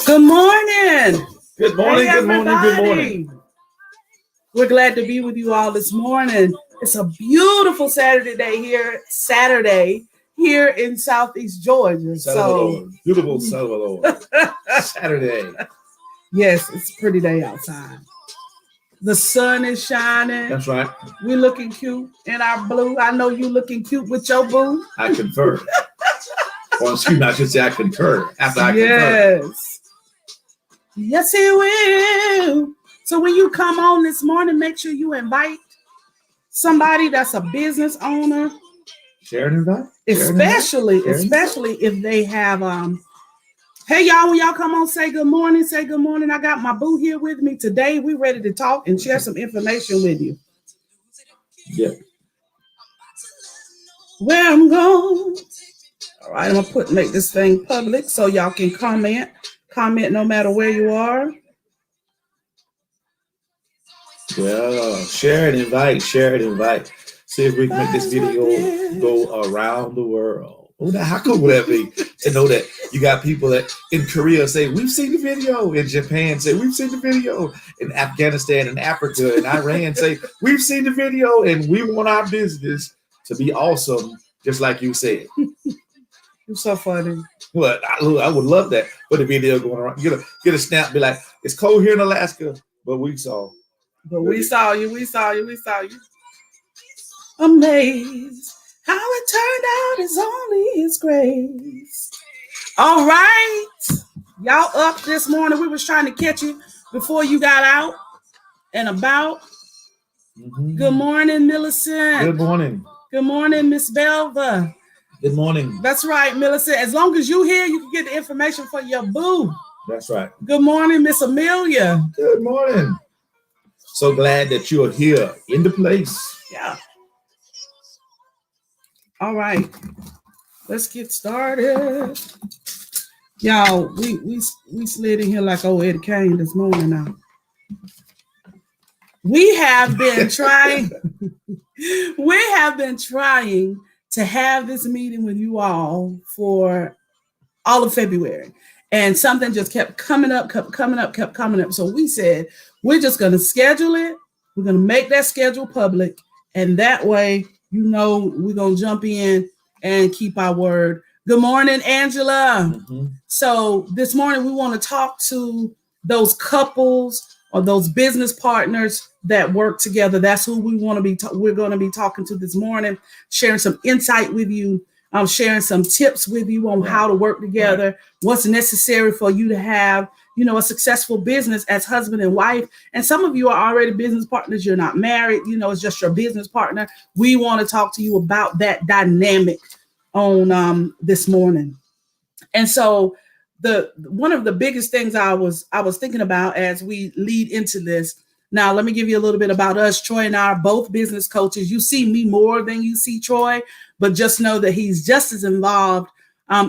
Good morning. Good morning, Hey, good morning, good morning. We're glad to be with you all this morning. It's a beautiful Saturday here in Southeast Georgia. Salvador, beautiful Salvador. Saturday. Yes, it's a pretty day outside. The sun is shining. That's right. We're looking cute in our blue. I know you looking cute with your boo. I confer. Or excuse me, I should say I concur after I confer. Yes, he will. So when you come on this morning, make sure you invite somebody that's a business owner. Share an invite. Especially if they have hey y'all, when y'all come on, say good morning. Say good morning. I got my boo here with me today. We're ready to talk and share some information with you. Yeah. Where I'm going. All right, I'm gonna make this thing public so y'all can comment. Comment no matter where you are. Yeah, share and invite. See if we can make this video go around the world. Oh, now how cool would that be to know that you got people that in Korea say, we've seen the video. In Japan say, we've seen the video. In Afghanistan and Africa and Iran say, we've seen the video and we want our business to be awesome, just like you said. You're so funny. Well, I would love that. Put a video going around. Get a snap, be like, it's cold here in Alaska, but we saw. But we saw you. Amazed how it turned out is only His grace. All right. Y'all up this morning. We was trying to catch you before you got out and about. Mm-hmm. Good morning, Millicent. Good morning. Good morning, Miss Belva. Good morning. That's right, Millicent. As long as you're here, you can get the information for your boo. That's right. Good morning, Miss Amelia. Good morning. So glad that you are here in the place. Yeah. All right. Let's get started. Y'all, we slid in here like old Eddie Kane this morning now. We have been trying to have this meeting with you all for all of February. And something just kept coming up. So we said, we're just going to schedule it. We're going to make that schedule public. And that way, we're going to jump in and keep our word. Good morning, Angela. Mm-hmm. So this morning, we want to talk to those couples or those business partners that work together. That's who we want to be. We're going to be talking to this morning, sharing some insight with you. I'm sharing some tips with you on how to work together, what's necessary for you to have, a successful business as husband and wife. And some of you are already business partners. You're not married. It's just your business partner. We want to talk to you about that dynamic on this morning. And so one of the biggest things I was thinking about as we lead into this. Now, let me give you a little bit about us. Troy and I are both business coaches. You see me more than you see Troy, but just know that he's just as involved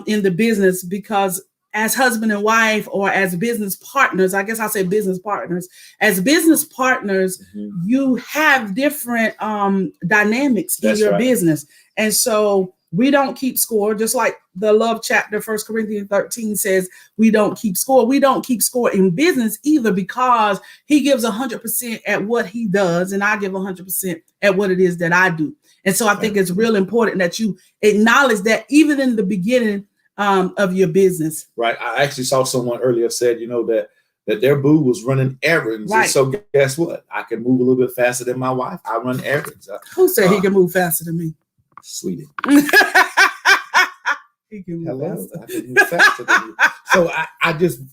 in the business, because as husband and wife, or as business partners, I guess I'll say business partners. As business partners, mm-hmm. you have different dynamics in your business. And so we don't keep score, just like the love chapter, 1 Corinthians 13 says, we don't keep score. We don't keep score in business either, because he gives 100% at what he does, and I give 100% at what it is that I do. And so I think it's real important that you acknowledge that even in the beginning of your business. Right. I actually saw someone earlier said, that their boo was running errands. Right. And so guess what? I can move a little bit faster than my wife. I run errands. Who said he can move faster than me? Sweetie. He can move faster. I can move faster than you. So I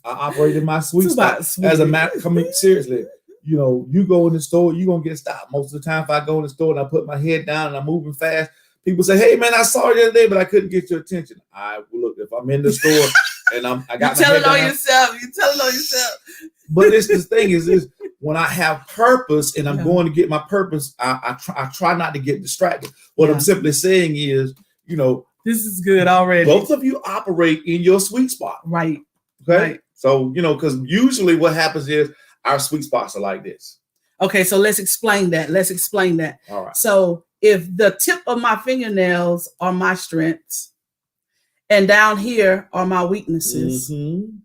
operate in my sweet spot. As a matter, seriously, you go in the store, you're going to get stopped. Most of the time, if I go in the store and I put my head down and I'm moving fast, people say, hey, man, I saw you the other day, but I couldn't get your attention. Look, if I'm in the store and I got my head down. You tell it on yourself. But the thing is when I have purpose and I'm going to get my purpose, I try not to get distracted. What I'm simply saying is, this is good already. Both of you operate in your sweet spot. Right. Okay. Right. So, because usually what happens is our sweet spots are like this. Okay. So let's explain that. All right. So if the tip of my fingernails are my strengths And down here are my weaknesses. Mm-hmm.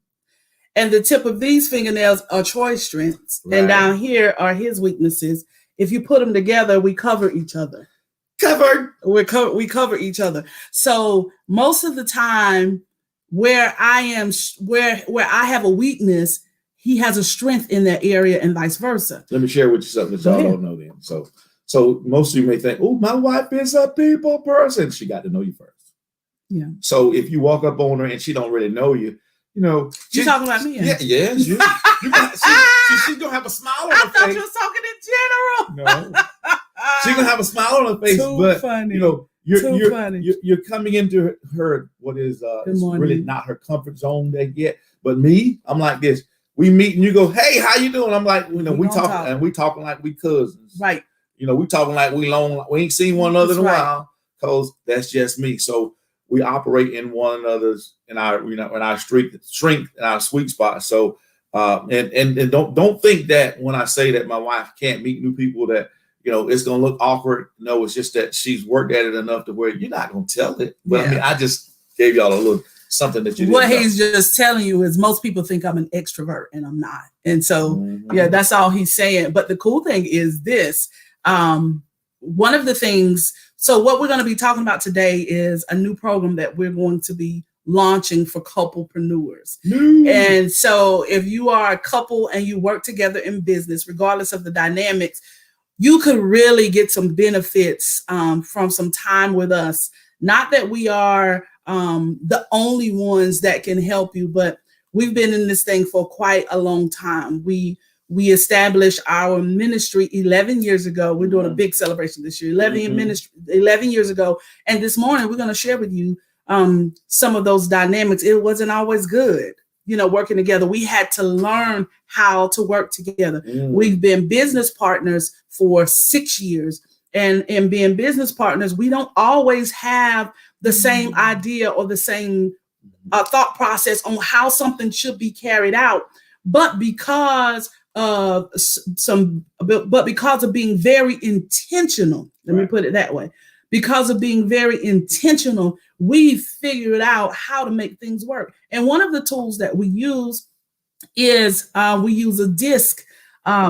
And the tip of these fingernails are Troy's strengths. Right. And down here are his weaknesses. If you put them together, we cover each other. Covered. We cover each other. So most of the time, where I am, where I have a weakness, he has a strength in that area, and vice versa. Let me share with you something that y'all don't know then. So most of you may think, oh, my wife is a people person. She got to know you first. Yeah. So if you walk up on her and she don't really know you, you know. You talking about me? Yeah, yes. She's going to have a smile on her face. I thought you was talking in general. No. She's going to have a smile on her face. But, funny. you know, you're coming into her, what is really not her comfort zone there yet. But me, I'm like this. We meet and you go, hey, how you doing? I'm like, you know, we talking and we talking like we cousins. Right. You know, we talking like we ain't seen one another in a while, because that's just me. So we operate in one another's in our strength and our sweet spot. So and don't think that when I say that my wife can't meet new people that, you know, it's gonna look awkward. No, it's just that she's worked at it enough to where you're not gonna tell it. But I mean, I just gave y'all a little something that you didn't know. He's just telling you is most people think I'm an extrovert and I'm not. And so, yeah, that's all he's saying. But the cool thing is this. One of the things, so what we're going to be talking about today is a new program that we're going to be launching for couplepreneurs. And so if you are a couple and you work together in business, regardless of the dynamics, you could really get some benefits from some time with us. Not that we are the only ones that can help you, but we've been in this thing for quite a long time. We established our ministry 11 years ago. We're doing a big celebration this year, 11 years ago. And this morning, we're going to share with you some of those dynamics. It wasn't always good, you know, working together. We had to learn how to work together. We've been business partners for 6 years. And in being business partners, we don't always have the same idea or the same thought process on how something should be carried out. But because of being very intentional, let me put it that way, because of being very intentional, we figured out how to make things work. And one of the tools that we use is we use a DISC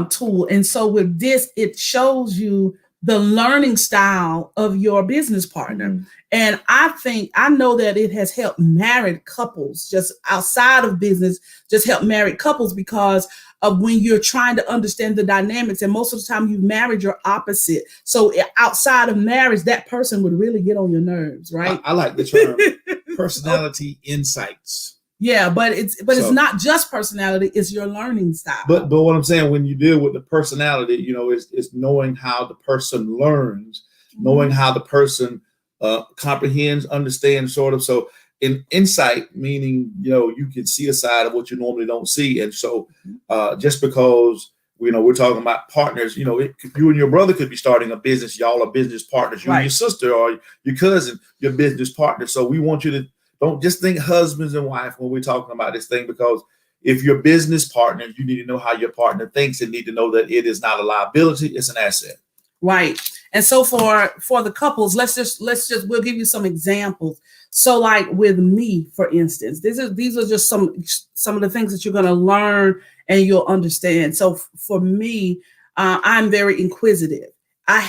tool. And so with DISC, it shows you the learning style of your business partner. And I know that it has helped married couples just outside of business, just help married couples because of when you're trying to understand the dynamics. And most of the time you've married your opposite. So outside of marriage, that person would really get on your nerves, right? I like the term personality insights. Yeah, but it's not just personality, it's your learning style. But what I'm saying, when you deal with the personality, you know, it's knowing how the person learns, knowing how the person comprehends, understands, sort of. So in insight, meaning, you know, you can see a side of what you normally don't see. And so just because, you know, we're talking about partners, you know, you and your brother could be starting a business. Y'all are business partners. You and your sister or your cousin, your business partner. So we want you to don't just think husbands and wife when we're talking about this thing, because if you're business partners, you need to know how your partner thinks and need to know that it is not a liability, it's an asset. Right. And so for the couples, we'll give you some examples. So like with me, for instance, these are just some of the things that you're going to learn and you'll understand. So for me, I'm very inquisitive. I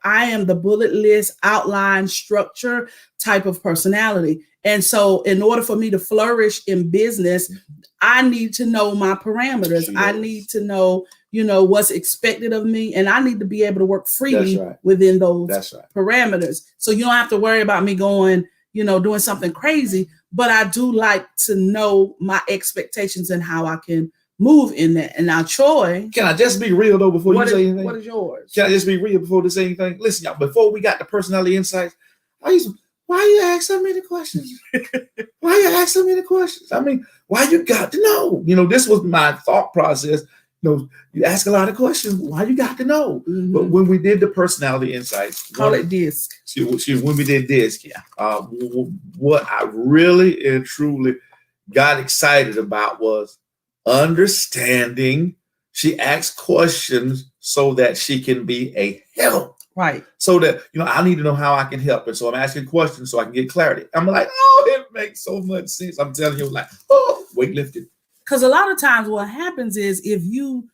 am the bullet list, outline, structure type of personality. And so in order for me to flourish in business, I need to know my parameters. I need to know, you know, what's expected of me. And I need to be able to work freely within those parameters. So you don't have to worry about me going, you know, doing something crazy. But I do like to know my expectations and how I can move in that. And now, Troy. Can I just be real, though, before you say anything? What is yours? Can I just be real before they say anything? Listen, y'all, before we got the personality insights, why you ask so many questions? Why you ask so many questions? I mean, why you got to know? You know, this was my thought process. You know, you ask a lot of questions. Why you got to know? But when we did the personality insights, call it DISC. When we did DISC, what I really and truly got excited about was understanding. She asks questions so that she can be a help. Right. So that, I need to know how I can help. And so I'm asking questions so I can get clarity. I'm like, oh, it makes so much sense. I'm telling you, like, oh, weightlifting. Because a lot of times what happens is if you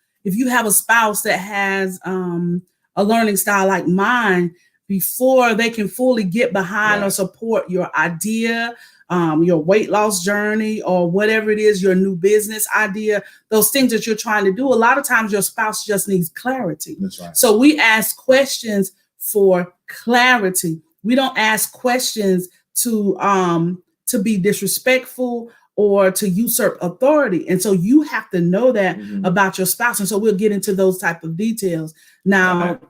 have a spouse that has a learning style like mine, before they can fully get behind or support your idea, your weight loss journey, or whatever it is, your new business idea, those things that you're trying to do, a lot of times your spouse just needs clarity. That's right. So we ask questions for clarity. We don't ask questions to be disrespectful or to usurp authority. And so you have to know that about your spouse. And so we'll get into those type of details. Now,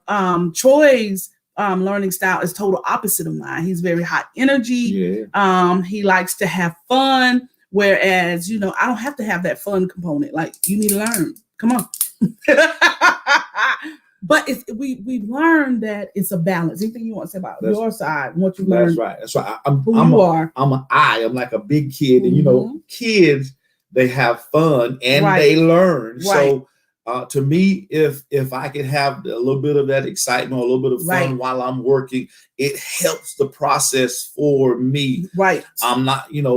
Troy's learning style is total opposite of mine. He's very high energy. Yeah. He likes to have fun. Whereas, I don't have to have that fun component. Like, you need to learn. Come on. But we've learned that it's a balance. Anything you want to say about your side, what you learned? That's right. I'm like a big kid. And, kids, they have fun and they learn. Right. So to me, if I can have a little bit of that excitement, a little bit of fun while I'm working, it helps the process for me. Right. I'm not, here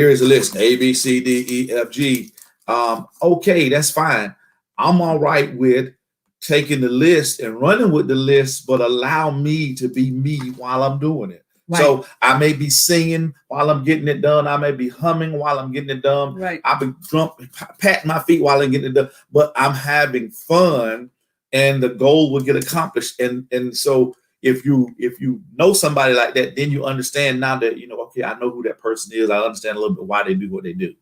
is a list, A, B, C, D, E, F, G. Okay, that's fine. I'm all right with taking the list and running with the list, but allow me to be me while I'm doing it. Right. So I may be singing while I'm getting it done. I may be humming while I'm getting it done. Right. I'll be patting my feet while I'm getting it done, but I'm having fun and the goal will get accomplished. And so if you know somebody like that, then you understand now that, okay, I know who that person is. I understand a little bit why they do what they do.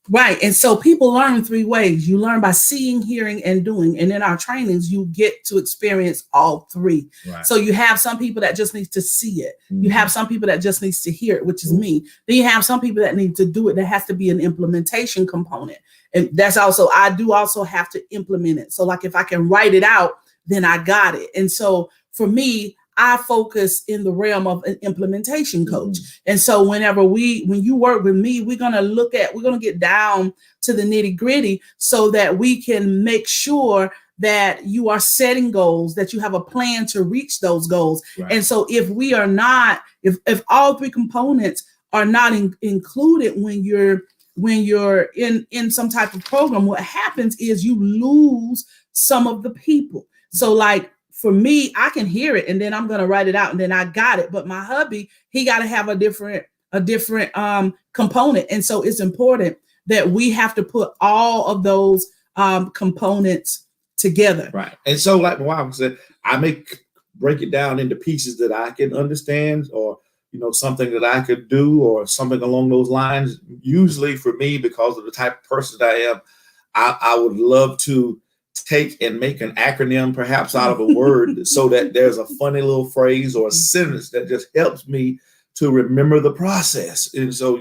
Right. And so people learn 3 ways. You learn by seeing, hearing, and doing. And in our trainings, you get to experience all 3. Right. So you have some people that just need to see it. You have some people that just needs to hear it, which is me. Then you have some people that need to do it. There has to be an implementation component. And that's also, I do also have to implement it. So like if I can write it out, then I got it. And so for me, I focus in the realm of an implementation coach. And so when you work with me, we're going to get down to the nitty gritty so that we can make sure that you are setting goals, that you have a plan to reach those goals. Right. And so if we are not, if all 3 components are not included when you're in some type of program, what happens is you lose some of the people. So like, for me, I can hear it and then I'm going to write it out and then I got it. But my hubby, he got to have a different component. And so it's important that we have to put all of those components together. Right. And so like my wife said, I may break it down into pieces that I can understand or, something that I could do or something along those lines. Usually for me, because of the type of person that I am, I would love to take and make an acronym perhaps out of a word so that there's a funny little phrase or a sentence that just helps me to remember the process. And so,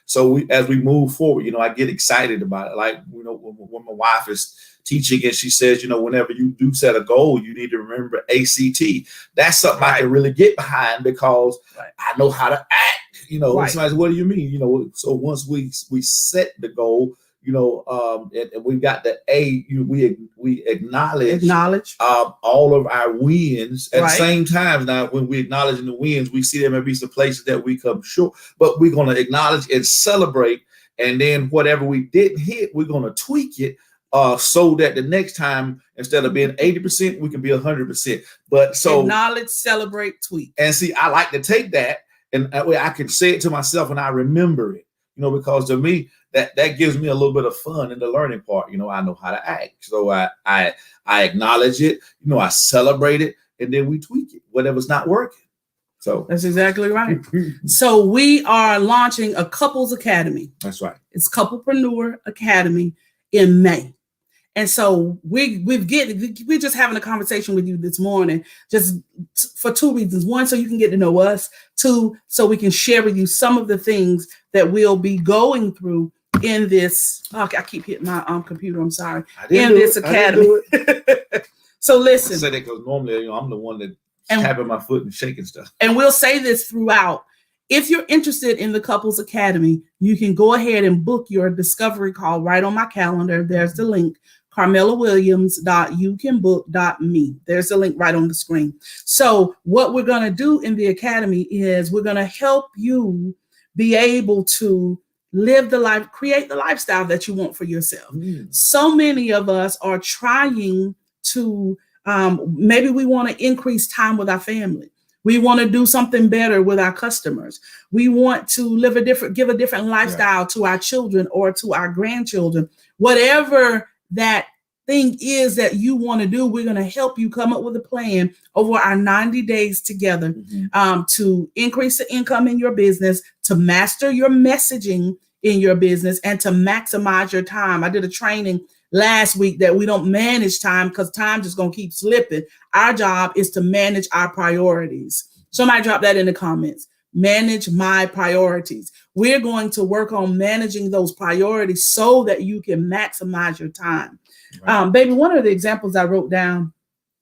so as we move forward, I get excited about it. Like, when my wife is teaching and she says, whenever you do set a goal, you need to remember ACT. That's something I can really get behind because I know how to act, Somebody says, what do you mean? So once we set the goal, and we got the A, we acknowledge all of our wins at the same time. Now, when we acknowledge the wins, we see there may be some places that we come short, but we're going to acknowledge and celebrate. And then whatever we didn't hit, we're going to tweak it so that the next time, instead of being 80%, we can be 100%. But so acknowledge, celebrate, tweak. And see, I like to take that and that way I can say it to myself and I remember it, because to me, that gives me a little bit of fun in the learning part. I know how to act. So I acknowledge it, I celebrate it, and then we tweak it, whatever's not working. So that's exactly right. So we are launching a couples academy. That's right. It's Couplepreneur Academy in May. And so we're just having a conversation with you this morning, just for 2 reasons. 1, so you can get to know us. 2, so we can share with you some of the things that we'll be going through in this. Oh, I keep hitting my computer. I'm sorry. In this academy. So listen. I say that because normally I'm the one that tapping my foot and shaking stuff. And we'll say this throughout. If you're interested in the Couples Academy, you can go ahead and book your discovery call right on my calendar. There's the link. carmelawilliams.youcanbook.me. There's a link right on the screen. So what we're going to do in the academy is we're going to help you be able to live the life, create the lifestyle that you want for yourself. So many of us are trying to, maybe we want to increase time with our family. We want to do something better with our customers. We want to give a different lifestyle to our children or to our grandchildren. Whatever that thing is that you want to do, we're going to help you come up with a plan over our 90 days together to increase the income in your business, to master your messaging in your business, and to maximize your time. I did a training last week that we don't manage time because time just going to keep slipping. Our job is to manage our priorities. Somebody drop that in the comments. Manage my priorities. We're going to work on managing those priorities so that you can maximize your time. Right. Baby, one of the examples I wrote down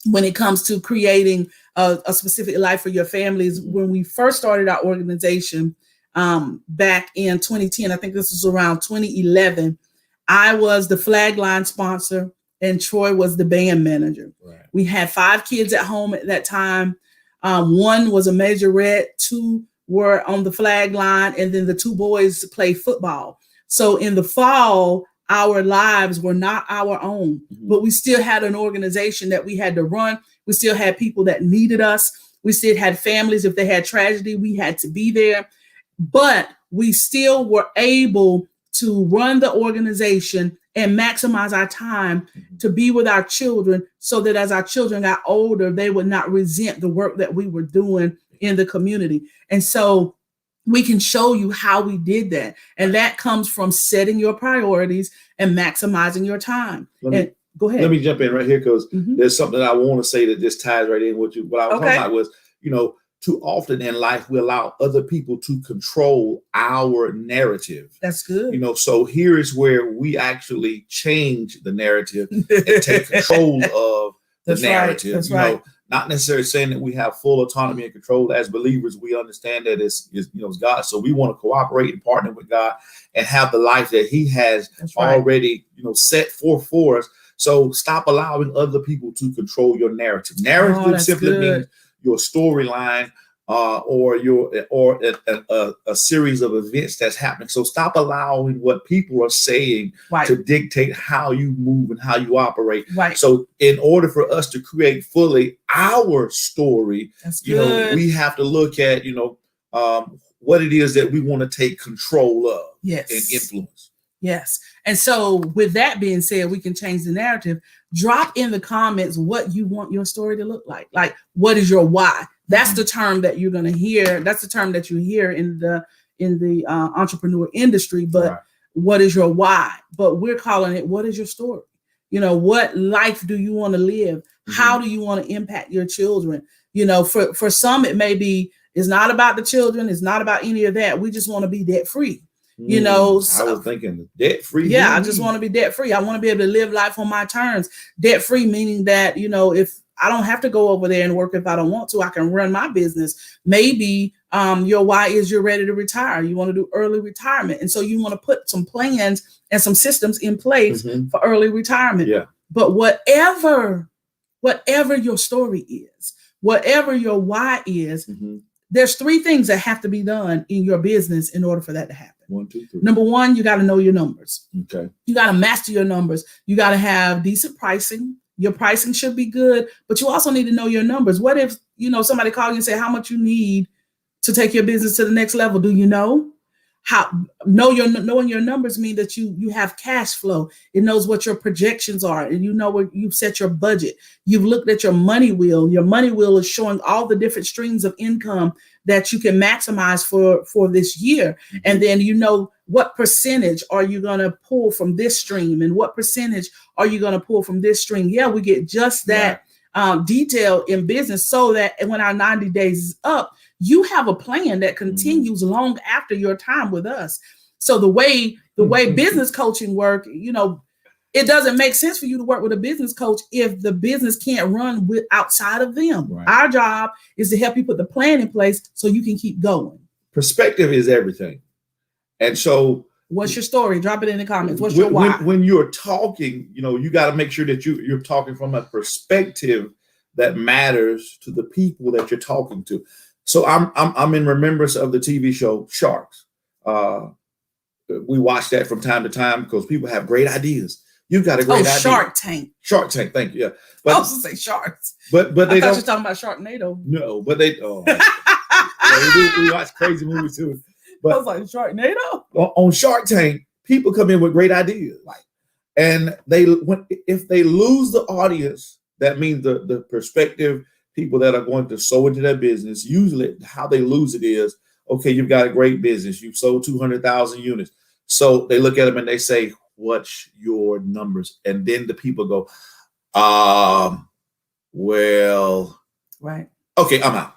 when it comes to creating a specific life for your families, when we first started our organization back in 2010, I think this was around 2011, I was the flag line sponsor and Troy was the band manager. Right. We had 5 kids at home at that time. 1 was a majorette, 2 were on the flag line, and then the 2 boys played football. So in the fall, our lives were not our own, but we still had an organization that we had to run. We still had people that needed us. We still had families. If they had tragedy, we had to be there. But we still were able to run the organization and maximize our time to be with our children so that as our children got older, they would not resent the work that we were doing in the community. And so we can show you how we did that. And that comes from setting your priorities and maximizing your time. Go ahead. Let me jump in right here because there's something I want to say that just ties right in with you. What I was talking about was, too often in life, we allow other people to control our narrative. That's good. So here is where we actually change the narrative and take control of the narrative. That's right. Not necessarily saying that we have full autonomy and control. As believers, we understand that it's God. So we want to cooperate and partner with God and have the life that He has already, set forth for us. So stop allowing other people to control your narrative. Narrative simply means your storyline or a series of events that's happening. So stop allowing what people are saying to dictate how you move and how you operate. Right. So in order for us to create fully our story, we have to look at, what it is that we want to take control of and influence. Yes. And so with that being said, we can change the narrative. Drop in the comments what you want your story to look like. Like, what is your why? That's the term that you're going to hear. That's the term that you hear in the entrepreneur industry. But what is your why? But we're calling it, what is your story? What life do you want to live? How do you want to impact your children? For some, it may be, it's not about the children. It's not about any of that. We just want to be debt free. I was thinking debt free. Yeah, I just want to be debt free. I want to be able to live life on my terms. Debt free, meaning that, if I don't have to go over there and work if I don't want to, I can run my business. Maybe your why is you're ready to retire. You want to do early retirement. And so you want to put some plans and some systems in place for early retirement. Yeah. But whatever your story is, whatever your why is, there's 3 things that have to be done in your business in order for that to happen. 1, 2, 3. Number 1, you got to know your numbers. Okay. You got to master your numbers. You got to have decent pricing. Your pricing should be good, but you also need to know your numbers. What if, somebody called you and say how much you need to take your business to the next level? Do you know? Knowing your numbers mean that you have cash flow. It knows what your projections are, and where you've set your budget. You've looked at your money wheel. Your money wheel is showing all the different streams of income that you can maximize for this year. And then what percentage are you going to pull from this stream, and what percentage are you going to pull from this stream? Yeah, we get just that detail in business so that when our 90 days is up, you have a plan that continues long after your time with us. So the way business coaching work, it doesn't make sense for you to work with a business coach if the business can't run with outside of them. Right. Our job is to help you put the plan in place so you can keep going. Perspective is everything. And so What's your story? Drop it in the comments. What's your why? When you're talking, you got to make sure that you're talking from a perspective that matters to the people that you're talking to. So I'm in remembrance of the TV show Sharks. We watch that from time to time because people have great ideas. You've got a great idea. Shark Tank. Shark Tank. Thank you. Yeah. But, I was going to say sharks. But they I thought don't. you were talking about Sharknado. No, but they. Oh, yeah, we watch crazy movies too. But I was like, Sharknado? On Shark Tank, people come in with great ideas. And if they lose the audience, that means the perspective people that are going to sow into their business. Usually how they lose it is, okay, you've got a great business. You've sold 200,000 units. So they look at them and they say, what's your numbers? And then the people go, well, right. Okay, I'm out.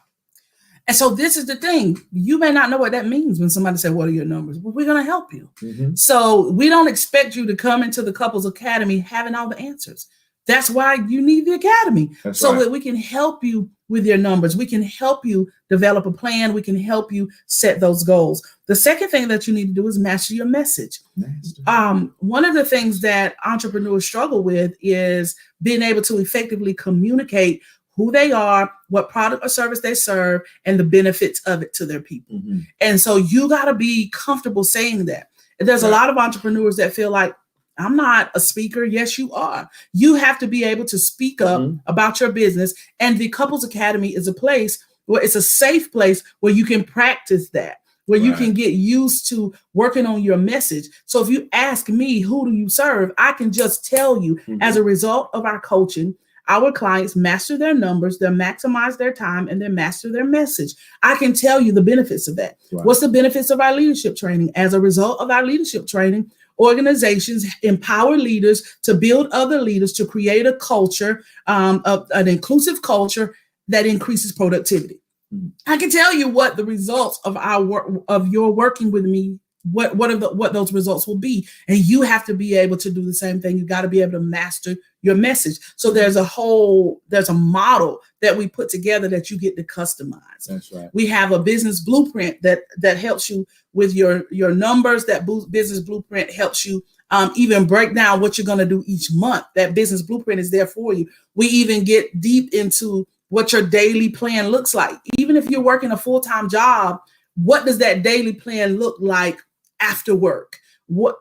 And so this is the thing. You may not know what that means when somebody says, what are your numbers? Well, we're going to help you. Mm-hmm. So we don't expect you to come into the Couples Academy having all the answers. That's why you need the Academy. That's right. That we can help you with your numbers. We can help you develop a plan. We can help you set those goals. The second thing that you need to do is master your message. One of the things that entrepreneurs struggle with is being able to effectively communicate who they are, what product or service they serve, and the benefits of it to their people. Mm-hmm. And so you got to be comfortable saying that. And there's a lot of entrepreneurs that feel like, I'm not a speaker. Yes, you are. You have to be able to speak up about your business. And the Couples Academy is a place where it's a safe place where you can practice that, where you can get used to working on your message. So if you ask me, who do you serve? I can just tell you, as a result of our coaching, our clients master their numbers, they maximize their time, and they master their message. I can tell you the benefits of that. Right. What's the benefits of our leadership training? As a result of our leadership training, organizations empower leaders to build other leaders to create a culture, an inclusive culture that increases productivity. I can tell you what the results of our work, of your working with me, what those results will be. And you have to be able to do the same thing. You got to be able to master your message. So there's a model that we put together that you get to customize. That's right. We have a business blueprint that helps you with your numbers. That business blueprint helps you even break down what you're going to do each month. That business blueprint is there for you. We even get deep into what your daily plan looks like. Even if you're working a full-time job, what does that daily plan look like after work?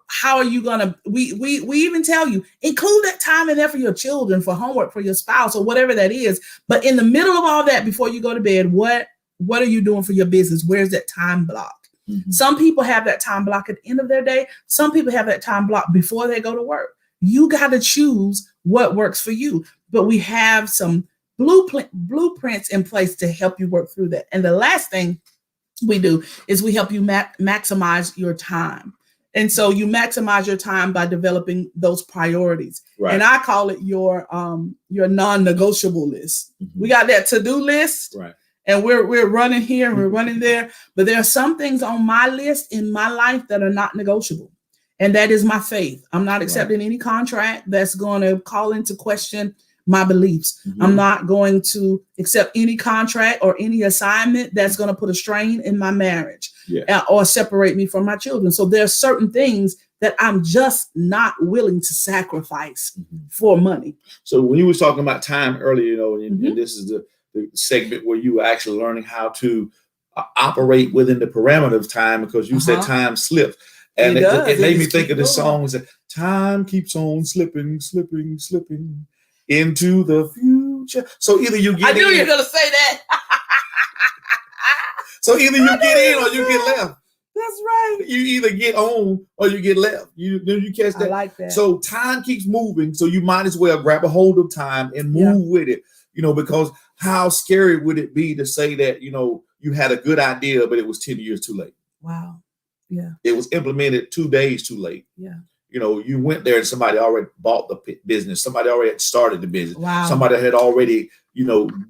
How are you gonna? We even tell you, include that time in there for your children, for homework, for your spouse, or whatever that is. But in the middle of all that, before you go to bed, what are you doing for your business? Where's that time block? Mm-hmm. Some people have that time block at the end of their day. Some people have that time block before they go to work. You got to choose what works for you. But we have some blueprints in place to help you work through that. And the last thing we do is we help you maximize your time. And so you maximize your time by developing those priorities. Right. And I call it your non-negotiable list. Mm-hmm. We got that to-do list. Right. And we're running here, we're running there. But there are some things on my list in my life that are not negotiable. And that is my faith. I'm not accepting any contract that's going to call into question my beliefs. Mm-hmm. I'm not going to accept any contract or any assignment that's going to put a strain in my marriage or separate me from my children. So there are certain things that I'm just not willing to sacrifice for money. So when you was talking about time earlier, and this is the segment where you were actually learning how to operate within the parameter of time, because you said time slips. And it made me think of the songs that time keeps on slipping, slipping, slipping into the future. So either you get I knew you were going to say that. So either you get in or you get left. That's right. You either get on or you get left. You catch that. I like that. So time keeps moving. So you might as well grab a hold of time and move with it, because how scary would it be to say that, you had a good idea, but it was 10 years too late. Wow. Yeah. It was implemented 2 days too late. Yeah. You went there and somebody already bought the business. Somebody already had started the business. Wow. Somebody had already,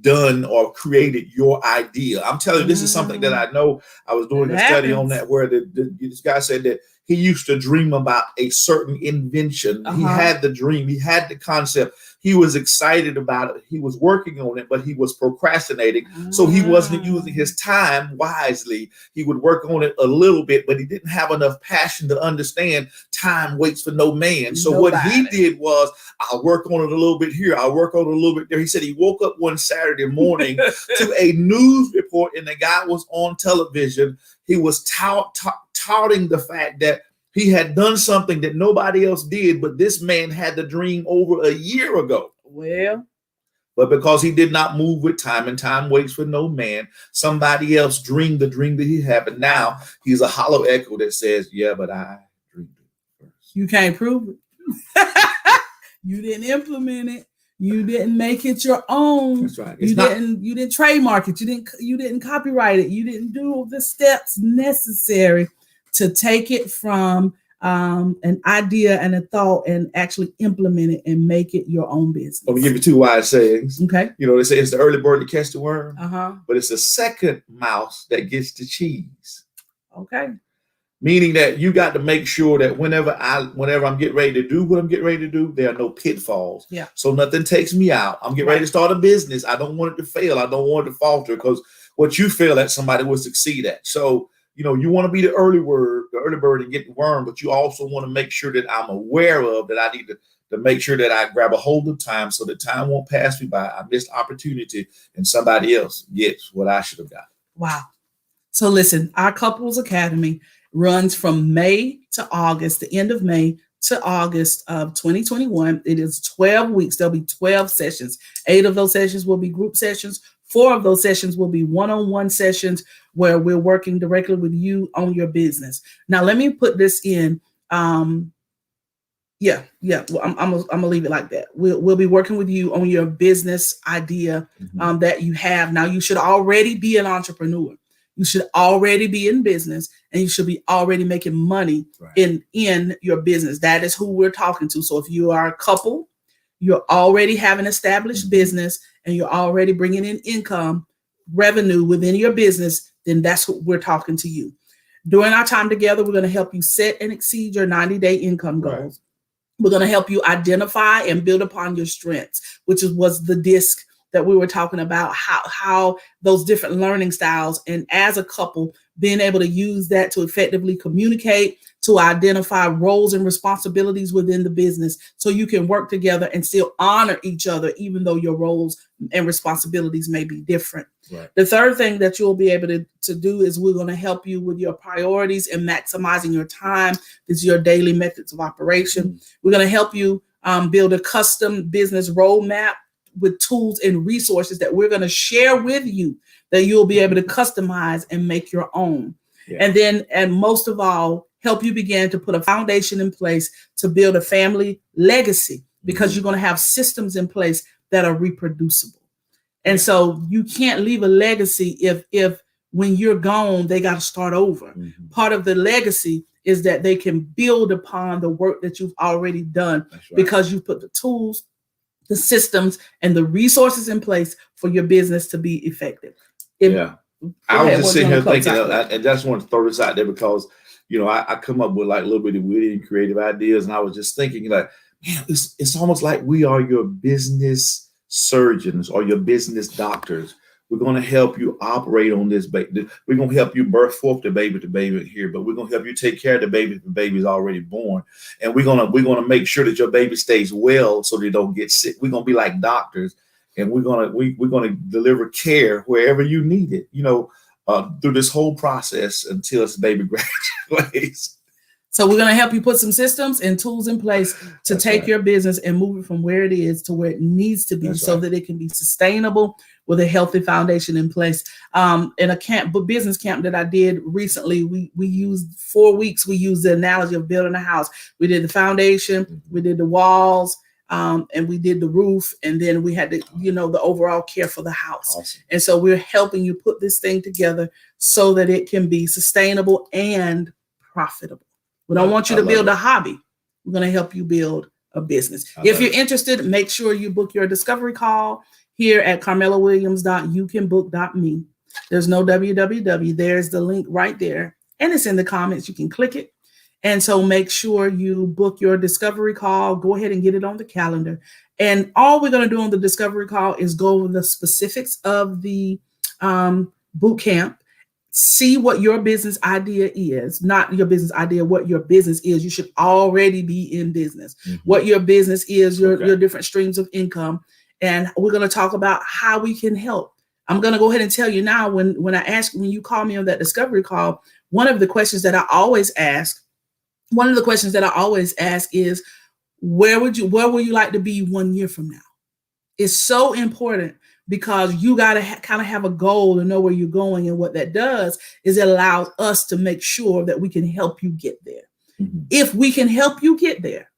done or created your idea. I'm telling you, this is something that I know. I was doing a study on that where this guy said that he used to dream about a certain invention. He had the dream, he had the concept, he was excited about it, he was working on it, but he was procrastinating. So he wasn't using his time wisely. He would work on it a little bit, but he didn't have enough passion to understand time waits for no man. So what he did was, I'll work on it a little bit here, I'll work on it a little bit there. He said he woke up one Saturday morning to a news report, and the guy was on television. He was touting the fact that he had done something that nobody else did, but this man had the dream over a year ago. Well, but because he did not move with time, and time waits for no man, somebody else dreamed the dream that he had, and now he's a hollow echo that says, yeah, but I dreamed it first. You can't prove it. You didn't implement it. You didn't make it your own. That's right. You didn't trademark it. You didn't copyright it. You didn't do the steps necessary to take it from an idea and a thought and actually implement it and make it your own business. Let me give you two wise sayings. Okay. They say it's the early bird that catch the worm, but it's the second mouse that gets the cheese. Okay. Meaning that you got to make sure that whenever I'm getting ready to do what I'm getting ready to do, there are no pitfalls. Yeah. So nothing takes me out. I'm getting ready to start a business. I don't want it to fail. I don't want it to falter, because what you fail at, somebody will succeed at. So, you want to be the early bird and get the worm, but you also want to make sure that I'm aware of that. I need to make sure that I grab a hold of time so that time won't pass me by. I missed opportunity and somebody else gets what I should have got. Wow. So listen, our Couples Academy runs from May to August, the end of May to August of 2021. It is 12 weeks. There'll be 12 sessions. 8 of those sessions will be group sessions. 4 of those sessions will be one-on-one sessions where we're working directly with you on your business. Now, let me put this in. Well, I'm gonna leave it like that. We'll be working with you on your business idea that you have. Now, you should already be an entrepreneur. You should already be in business, and you should be already making money in your business. That is who we're talking to. So if you are a couple, you're already having established business, and you're already bringing in income, revenue within your business, then that's what we're talking to you. During our time together, we're going to help you set and exceed your 90-day income goals. We're going to help you identify and build upon your strengths, which was the DISC that we were talking about, how those different learning styles, and as a couple, being able to use that to effectively communicate, to identify roles and responsibilities within the business so you can work together and still honor each other, even though your roles and responsibilities may be different. Right. The third thing that you'll be able to do is we're going to help you with your priorities and maximizing your time. This is your daily methods of operation. We're going to help you build a custom business roadmap with tools and resources that we're going to share with you that you'll be able to customize and make your own. And most of all, help you begin to put a foundation in place to build a family legacy, because you're going to have systems in place that are reproducible. And so you can't leave a legacy if when you're gone, they got to start over. Part of the legacy is that they can build upon the work that you've already done, because you put the tools, the systems, and the resources in place for your business to be effective. I was just sitting here thinking, I just want to throw this out there because, I come up with like a little bit of witty and creative ideas. And I was just thinking like, man, it's almost like we are your business surgeons or your business doctors. We're going to help you operate on this baby. We're going to help you birth forth the baby here, but we're going to help you take care of the baby if the baby's already born. And we're going to make sure that your baby stays well so they don't get sick. We're going to be like doctors, and we're going to deliver care wherever you need it, through this whole process until this baby graduates. So we're going to help you put some systems and tools in place to take your business and move it from where it is to where it needs to be, that it can be sustainable with a healthy foundation in place. In a business camp that I did recently, we used 4 weeks. We used the analogy of building a house. We did the foundation, we did the walls, and we did the roof, and then we had the overall care for the house. Awesome. And so we're helping you put this thing together so that it can be sustainable and profitable. We don't want you to build a hobby. We're going to help you build a business. If you're interested, make sure you book your discovery call. here at carmelawilliams.youcanbook.me. There's no www. There's the link right there. And it's in the comments. You can click it. And so make sure you book your discovery call. Go ahead and get it on the calendar. And all we're going to do on the discovery call is go over the specifics of the boot camp. See what your business idea is, not your business idea, what your business is. You should already be in business. What your business is, your different streams of income. And we're going to talk about how we can help. I'm going to go ahead and tell you now, when you call me on that discovery call, one of the questions that I always ask is, where will you like to be 1 year from now? It's so important, because you got to kind of have a goal and know where you're going. And what that does is it allows us to make sure that we can help you get there. If we can help you get there,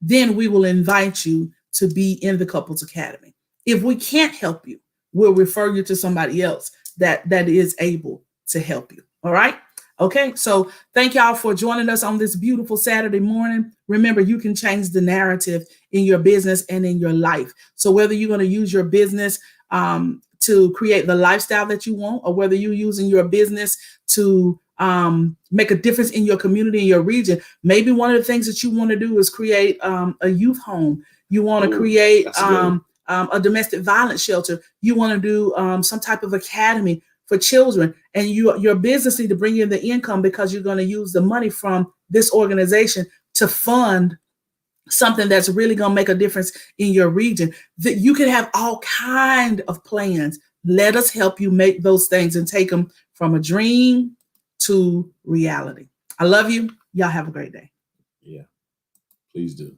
then we will invite you to be in the Couples Academy. If we can't help you, we'll refer you to somebody else that is able to help you. All right. Okay. So thank y'all for joining us on this beautiful Saturday morning. Remember, you can change the narrative in your business and in your life. So whether you're going to use your business to create the lifestyle that you want, or whether you're using your business to make a difference in your community, in your region, maybe one of the things that you want to do is create a youth home. You want to create a domestic violence shelter. You want to do some type of academy for children, and your business need to bring in the income, because you're going to use the money from this organization to fund something that's really going to make a difference in your region. That you can have all kind of plans. Let us help you make those things and take them from a dream to reality. I love you. Y'all have a great day. Yeah, please do.